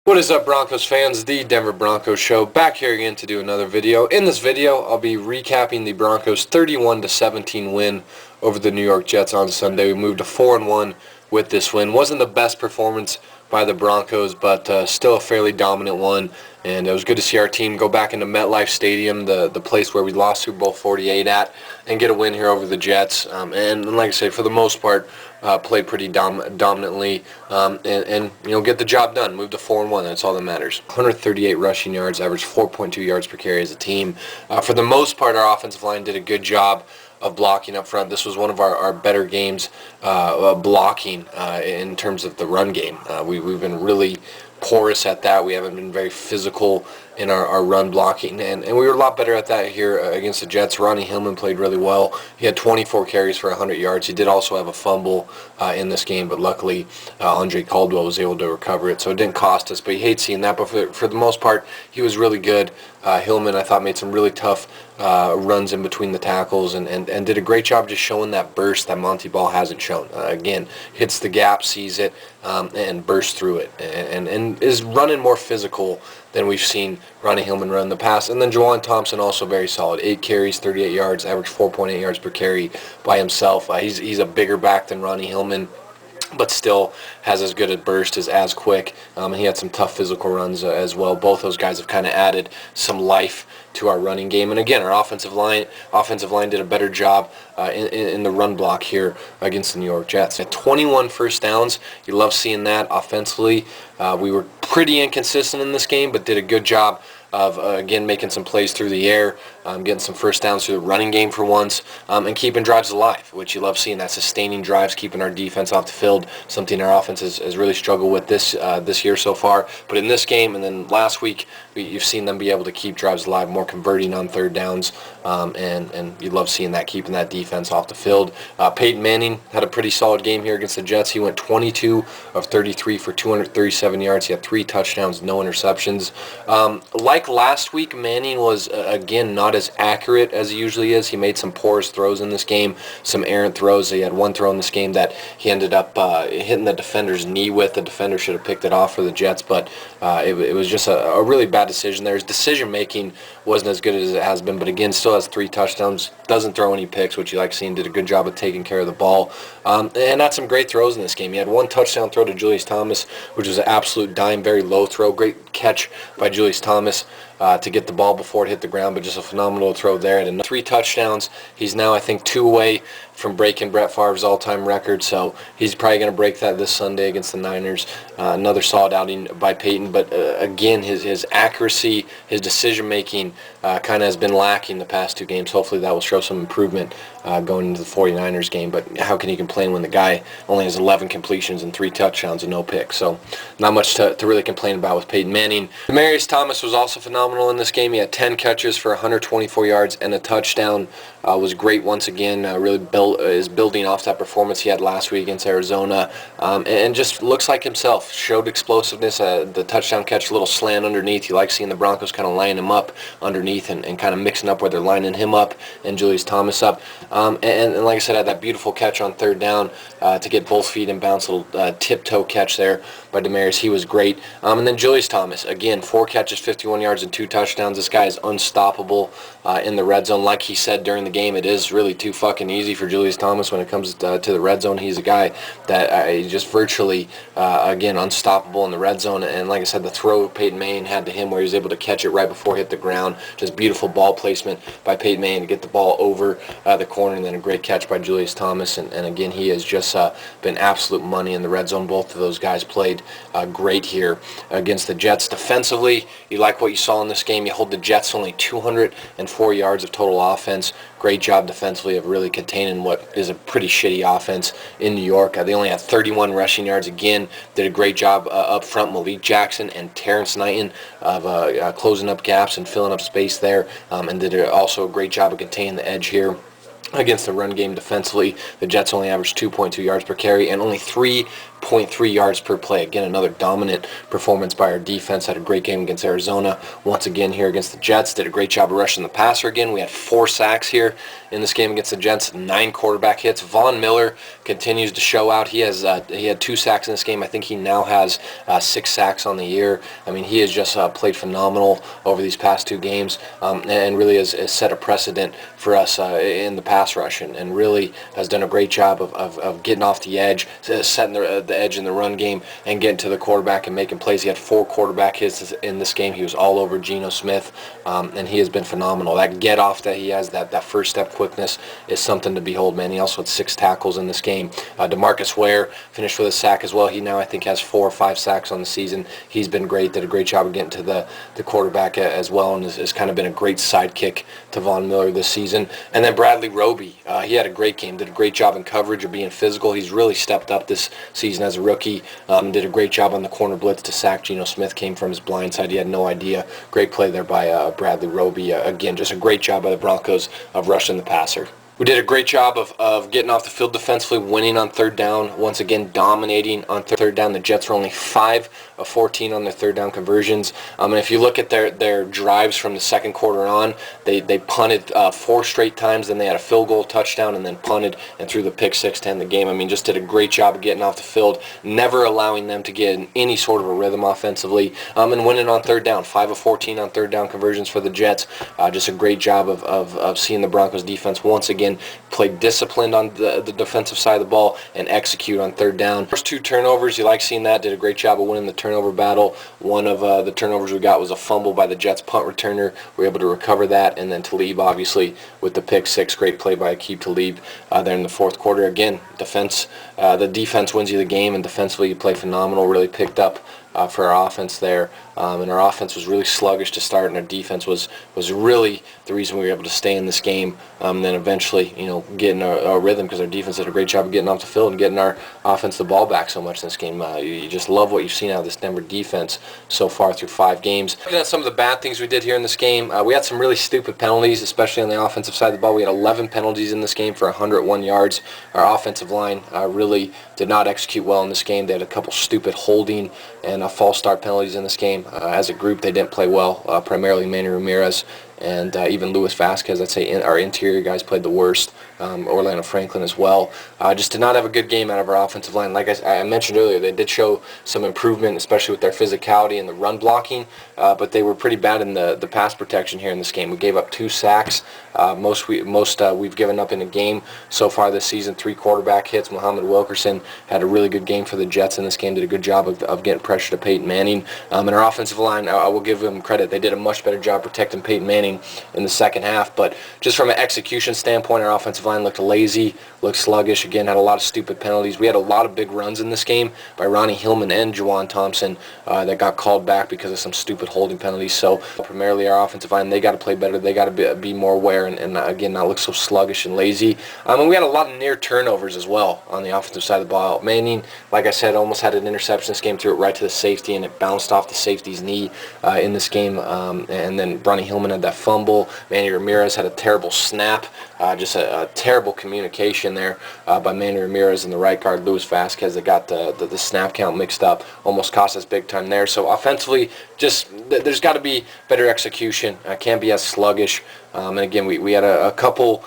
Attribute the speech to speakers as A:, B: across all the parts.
A: What is up, Broncos fans? The Denver Broncos show back here again to do another video. In this video, I'll be recapping the Broncos' 31-17 win over the New York Jets on Sunday. We moved to 4-1 with this win. Wasn't the best performance by the Broncos, but still a fairly dominant one. And it was good to see our team go back into MetLife Stadium, the place where we lost Super Bowl 48 at, and get a win here over the Jets. And like I say, for the most part, played pretty dominantly and get the job done. Move to 4-1. That's all that matters. 138 rushing yards, averaged 4.2 yards per carry as a team. For the most part, our offensive line did a good job of blocking up front. This was one of our better games blocking in terms of the run game. We've been really porous at that. We haven't been very physical in our run blocking, and we were a lot better at that here against the Jets. Ronnie Hillman played really well. He had 24 carries for 100 yards. He did also have a fumble in this game, but luckily Andre Caldwell was able to recover it, so it didn't cost us, but you hate seeing that. But for the most part, he was really good. Hillman, I thought, made some really tough runs in between the tackles and did a great job just showing that burst that Monty Ball hasn't shown. Again, hits the gap, sees it, and bursts through it, and is running more physical than we've seen Ronnie Hillman run in the past. And then Juwan Thompson, also very solid. 8 carries, 38 yards, averaged 4.8 yards per carry by himself. He's a bigger back than Ronnie Hillman, but still has as good a burst as quick. He had some tough physical runs as well. Both those guys have kind of added some life to our running game. And again, our offensive line did a better job in the run block here against the New York Jets. At 21 first downs, you love seeing that offensively. We were pretty inconsistent in this game, but did a good job of, again, making some plays through the air, getting some first downs through the running game for once, and keeping drives alive, which you love seeing, that sustaining drives, keeping our defense off the field, something our offense has really struggled with this year so far. But in this game and then last week, you've seen them be able to keep drives alive, more converting on third downs, and you love seeing that, keeping that defense off the field. Peyton Manning had a pretty solid game here against the Jets. He went 22 of 33 for 237 yards. He had 3 touchdowns, no interceptions. Like last week, Manning was, again, not as accurate as he usually is. He made some porous throws in this game, some errant throws. He had one throw in this game that he ended up hitting the defender's knee with. The defender should have picked it off for the Jets, but it was just a really bad decision there. His decision-making wasn't as good as it has been, but again, still has 3 touchdowns, doesn't throw any picks, which you like seeing. Did a good job of taking care of the ball, and had some great throws in this game. He had 1 touchdown throw to Julius Thomas, which was an absolute dime, very low throw. Great catch by Julius Thomas to get the ball before it hit the ground, but just a phenomenal throw there. And 3 touchdowns. He's now, I think, 2 away from breaking Brett Favre's all-time record, so he's probably going to break that this Sunday against the Niners. Another solid outing by Peyton, but again, his accuracy, his decision-making kind of has been lacking the past 2 games. Hopefully that will show some improvement going into the 49ers game, but how can you complain when the guy only has 11 completions and 3 touchdowns and no picks? So not much to really complain about with Peyton Manning. Demaryius Thomas was also phenomenal in this game. He had 10 catches for 124 yards and a touchdown. Was great once again. Really is building off that performance he had last week against Arizona, and just looks like himself. Showed explosiveness. The touchdown catch, a little slant underneath. You like seeing the Broncos kind of line him up underneath and kind of mixing up where they're lining him up and Julius Thomas up. And like I said, had that beautiful catch on third down to get both feet in bounds. A little tiptoe catch there by Demaryius. He was great. And then Julius Thomas, again, 4 catches, 51 yards, and 2 touchdowns. This guy is unstoppable in the red zone. Like he said during the game, it is really too fucking easy for Julius Thomas when it comes to the red zone. He's a guy that just virtually, again, unstoppable in the red zone. And like I said, the throw Peyton Manning had to him where he was able to catch it right before it hit the ground. Just beautiful ball placement by Peyton Manning to get the ball over the corner, and then a great catch by Julius Thomas. And again, he has just been absolute money in the red zone. Both of those guys played great here against the Jets. Defensively, you like what you saw in this game. You hold the Jets only 204 yards of total offense. Great job defensively of really containing what is a pretty shitty offense in New York. They only had 31 rushing yards. Again, did a great job up front. Malik Jackson and Terrence Knighton of closing up gaps and filling up space there, and did also a great job of containing the edge here against the run game defensively. The Jets only averaged 2.2 yards per carry and only 3.8 0.3 yards per play. Again, another dominant performance by our defense. Had a great game against Arizona. Once again here against the Jets, did a great job of rushing the passer again. We had 4 sacks here in this game against the Jets, 9 quarterback hits. Von Miller continues to show out. He had 2 sacks in this game. I think he now has 6 sacks on the year. I mean, he has just played phenomenal over these past 2 games, and really has set a precedent for us in the pass rush, and really has done a great job of getting off the edge, setting the edge in the run game, and getting to the quarterback and making plays. He had 4 quarterback hits in this game. He was all over Geno Smith, and he has been phenomenal. That get off that he has, that first step quickness, is something to behold, man. He also had 6 tackles in this game. DeMarcus Ware finished with a sack as well. He now, I think, has 4 or 5 sacks on the season. He's been great. Did a great job of getting to the quarterback as well, and has kind of been a great sidekick to Von Miller this season. And then Bradley Roby, he had a great game. Did a great job in coverage of being physical. He's really stepped up this season as a rookie. Did a great job on the corner blitz to sack Geno Smith. Came from his blind side. He had no idea. Great play there by Bradley Roby. Again, just a great job by the Broncos of rushing the passer. We did a great job of getting off the field defensively, winning on third down, once again dominating on third down. The Jets were only 5 of 14 on their third down conversions. And if you look at their drives from the second quarter on, they punted 4 straight times, then they had a field goal touchdown, and then punted and threw the pick 6 to end the game. I mean, just did a great job of getting off the field, never allowing them to get in any sort of a rhythm offensively, and winning on third down. 5 of 14 on third down conversions for the Jets. Just a great job of seeing the Broncos defense once again play disciplined on the defensive side of the ball and execute on third down. First 2 turnovers, you like seeing that. Did a great job of winning the turnover battle. One of the turnovers we got was a fumble by the Jets punt returner. We were able to recover that, and then Talib, obviously, with the pick 6. Great play by Aqib Talib there in the fourth quarter. Again, the defense wins you the game, and defensively you play phenomenal. Really picked up for our offense there, and our offense was really sluggish to start, and our defense was really the reason we were able to stay in this game. Then eventually, getting a rhythm, because our defense did a great job of getting off the field and getting our offense the ball back so much in this game. You just love what you've seen out of this Denver defense so far through 5 games. Looking at some of the bad things we did here in this game, we had some really stupid penalties, especially on the offensive side of the ball. We had 11 penalties in this game for 101 yards. Our offensive line really did not execute well in this game. They had a couple stupid holding and false start penalties in this game. As a group, they didn't play well, primarily Manny Ramirez and even Luis Vasquez. I'd say our interior guys played the worst. Orlando Franklin as well. Just did not have a good game out of our offensive line. Like I mentioned earlier, they did show some improvement, especially with their physicality and the run blocking, but they were pretty bad in the pass protection here in this game. We gave up 2 sacks. Most we've given up in a game so far this season. 3 quarterback hits. Muhammad Wilkerson had a really good game for the Jets in this game. Did a good job of getting pressure to Peyton Manning. And our offensive line, I will give them credit. They did a much better job protecting Peyton Manning in the second half. But just from an execution standpoint, our offensive line looked lazy, looked sluggish. Again, had a lot of stupid penalties. We had a lot of big runs in this game by Ronnie Hillman and Juwan Thompson that got called back because of some stupid holding penalties. So primarily our offensive line, they got to play better. They got to be more aware and again, not look so sluggish and lazy. And we had a lot of near turnovers as well on the offensive side of the ball. Manning, like I said, almost had an interception this game, threw it right to the safety, and it bounced off the safety's knee in this game. And then Ronnie Hillman had that fumble. Manny Ramirez had a terrible snap. Just a terrible communication there by Manny Ramirez and the right guard, Luis Vasquez, that got the snap count mixed up. Almost cost us big time there. So offensively, just there's got to be better execution. Can't be as sluggish. And again, we had a couple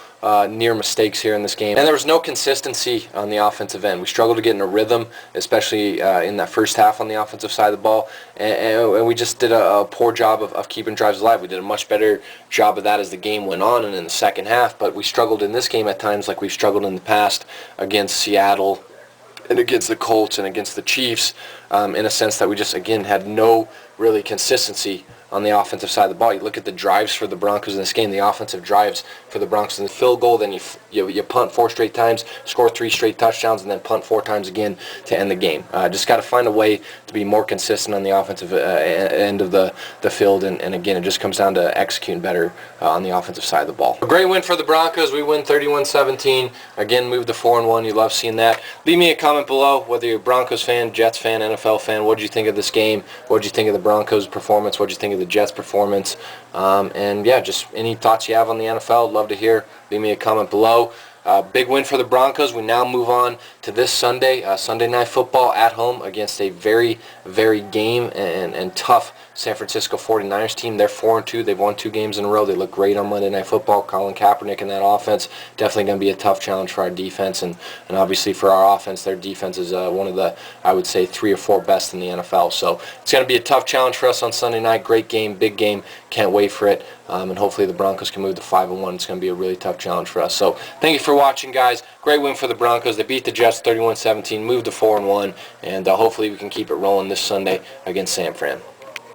A: near mistakes here in this game. And there was no consistency on the offensive end. We struggled to get in a rhythm, especially in that first half on the offensive side of the ball. And we just did a poor job of keeping drives alive. We did a much better job of that as the game went on and in the second half. But we struggled in this game at times like we've struggled in the past against Seattle and against the Colts and against the Chiefs, in a sense that we just, again, had no really consistency on the offensive side of the ball. You look at the drives for the Broncos in this game, the offensive drives for the Broncos in the field goal, then you punt 4 straight times, score 3 straight touchdowns, and then punt 4 times again to end the game. Just got to find a way to be more consistent on the offensive end of the field, and again, it just comes down to executing better on the offensive side of the ball. A great win for the Broncos. We win 31-17. Again, moved to 4-1. You love seeing that. Leave me a comment below, whether you're a Broncos fan, Jets fan, NFL fan. What did you think of this game? What did you think of the Broncos' performance? What did you think of the Jets' performance? And yeah, just any thoughts you have on the NFL, I'd love to hear. Leave me a comment below. Big win for the Broncos. We now move on to this Sunday, Sunday Night Football at home against a very, very game and tough San Francisco 49ers team. They're 4-2. They've won 2 games in a row. They look great on Monday Night Football. Colin Kaepernick and that offense, definitely going to be a tough challenge for our defense, and obviously for our offense. Their defense is one of the, I would say, 3 or 4 best in the NFL. So it's going to be a tough challenge for us on Sunday night. Great game, big game. Can't wait for it. And hopefully the Broncos can move to 5-1. It's going to be a really tough challenge for us. So thank you for watching, guys. Great win for the Broncos. They beat the Jets 31-17, moved to 4-1, and hopefully we can keep it rolling this Sunday against San Fran.